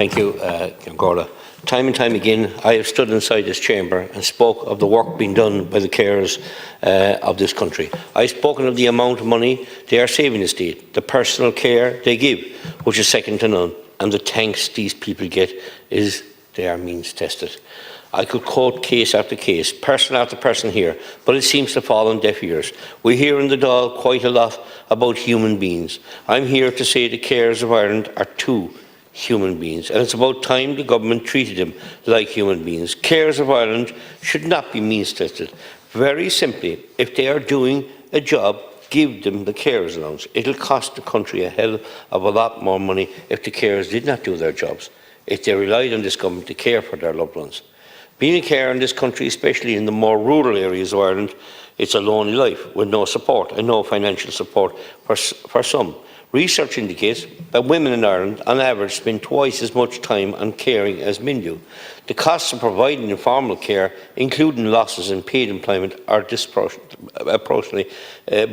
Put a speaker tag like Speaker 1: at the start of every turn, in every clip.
Speaker 1: Thank you, Gorda. Time and time again, I have stood inside this chamber and spoke of the work being done by the carers of this country. I've spoken of the amount of money they are saving the state, the personal care they give, which is second to none, and the thanks these people get is they are means tested. I could quote case after case, person after person here, but it seems to fall on deaf ears. We hear in the Dáil quite a lot about human beings. I'm here to say the carers of Ireland are two human beings, and it's about time the government treated them like human beings. Carers of Ireland should not be means tested. Very simply, if they are doing a job, give them the carers allowance. It'll cost the country a hell of a lot more money if the carers did not do their jobs, if they relied on this government to care for their loved ones. Being a carer in this country, especially in the more rural areas of Ireland, it's a lonely life with no support and no financial support for some. Research indicates that women in Ireland, on average, spend twice as much time on caring as men do. The costs of providing informal care, including losses in paid employment, are disproportionately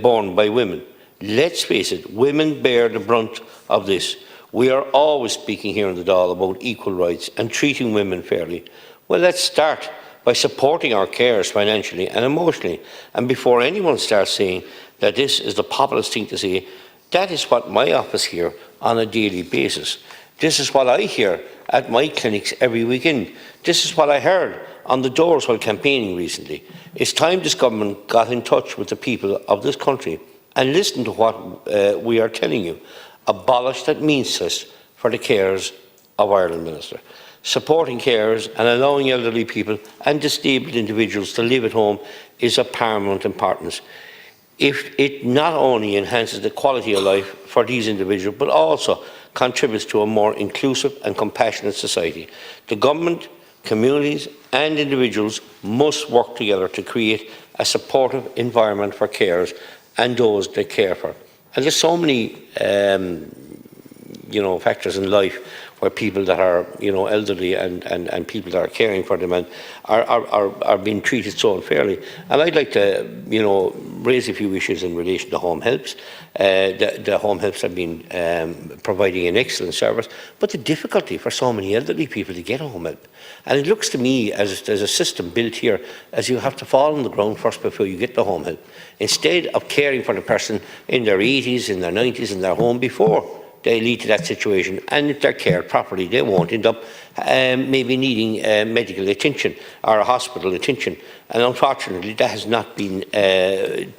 Speaker 1: borne by women. Let's face it, women bear the brunt of this. We are always speaking here in the Dáil about equal rights and treating women fairly. Well, let's start by supporting our carers financially and emotionally. And before anyone starts saying that this is the populist thing to say, that is what my office hears on a daily basis. This is what I hear at my clinics every weekend. This is what I heard on the doors while campaigning recently. It's time this government got in touch with the people of this country and listened to what we are telling you. Abolish that means test for the carers of Ireland, Minister. Supporting carers and allowing elderly people and disabled individuals to live at home is of paramount importance. If it not only enhances the quality of life for these individuals, but also contributes to a more inclusive and compassionate society. The government, communities and individuals must work together to create a supportive environment for carers and those they care for. And there's so many factors in life where people that are elderly and people that are caring for them and are being treated so unfairly. And I'd like to raise a few issues in relation to home helps. The home helps have been providing an excellent service, but the difficulty for so many elderly people to get home help. And it looks to me as there's a system built here as you have to fall on the ground first before you get the home help, instead of caring for the person in their 80s, in their 90s, in their home before they lead to that situation. And if they're cared properly, they won't end up maybe needing medical attention or a hospital attention. And unfortunately, that has not been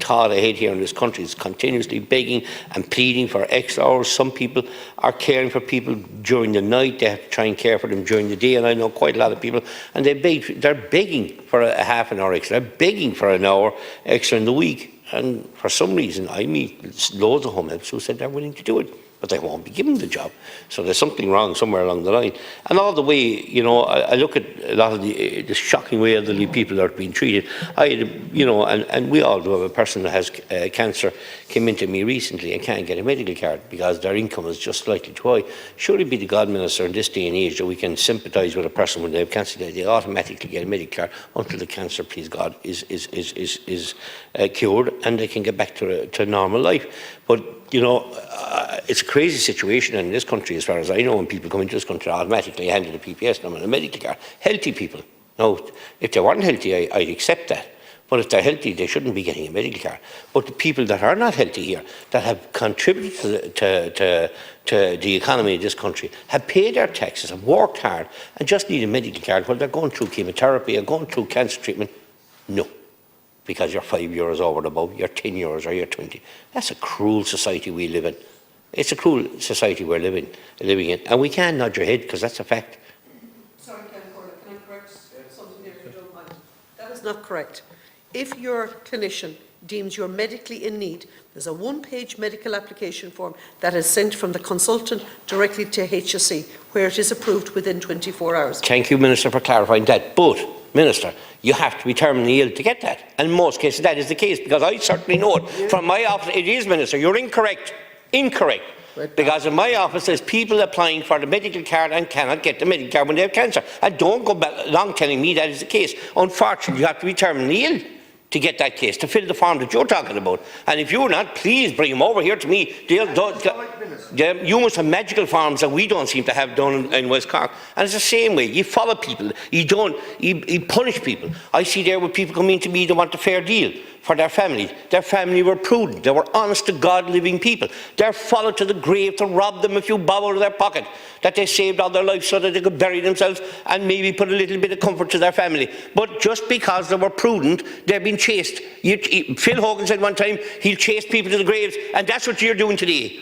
Speaker 1: thought ahead here in this country. It's continuously begging and pleading for extra hours. Some people are caring for people during the night. They have to try and care for them during the day. And I know quite a lot of people, and they're begging for a half an hour extra. They're begging for an hour extra in the week. And for some reason, I meet loads of home helps who said they're willing to do it, but they won't be given the job. So there's something wrong somewhere along the line. And all the way, I look at a lot of the shocking way elderly people are being treated. And we all do have a person that has cancer came into me recently and can't get a medical card because their income is just slightly too high. Surely be the God, Minister, in this day and age that we can sympathise with a person when they have cancer, they automatically get a medical card until the cancer, please God, is cured and they can get back to normal life. But it's a crazy situation in this country, as far as I know, when people come into this country automatically handed a PPS number and a medical card. Healthy people. Now, if they weren't healthy, I'd accept that. But if they're healthy, they shouldn't be getting a medical card. But the people that are not healthy here, that have contributed to the economy of this country, have paid their taxes, have worked hard, and just need a medical card while they're going through chemotherapy or going through cancer treatment, no. Because you're 5 years over and above, you're 10 years or you're 20. That's a cruel society we live in. It's a cruel society we're living in. And we can't nod your head because that's a fact.
Speaker 2: Sorry, can I correct something there if you don't mind? That is not correct. If your clinician deems you're medically in need, there's a one-page medical application form that is sent from the consultant directly to HSE, where it is approved within 24 hours.
Speaker 1: Thank you, Minister, for clarifying that. But, Minister, you have to be terminally ill to get that. And in most cases that is the case, because I certainly know it from my office. It is, Minister, you're incorrect. Incorrect. Because in my office there's people applying for the medical card and cannot get the medical card when they have cancer. And don't go back along telling me that is the case. Unfortunately, you have to be terminally ill to get that case, to fill the form that you're talking about. And if you're not, please bring them over here to me. you must have magical farms that we don't seem to have done in West Cork. And it's the same way. You follow people. You punish people. I see there where people come in to me, they want a fair deal for their family. Their family were prudent. They were honest to God living people. They're followed to the grave to rob them a few bob out of their pocket that they saved all their life so that they could bury themselves and maybe put a little bit of comfort to their family. But just because they were prudent, they've been chased. Phil Hogan said one time he'll chase people to the graves, and that's what you're doing today.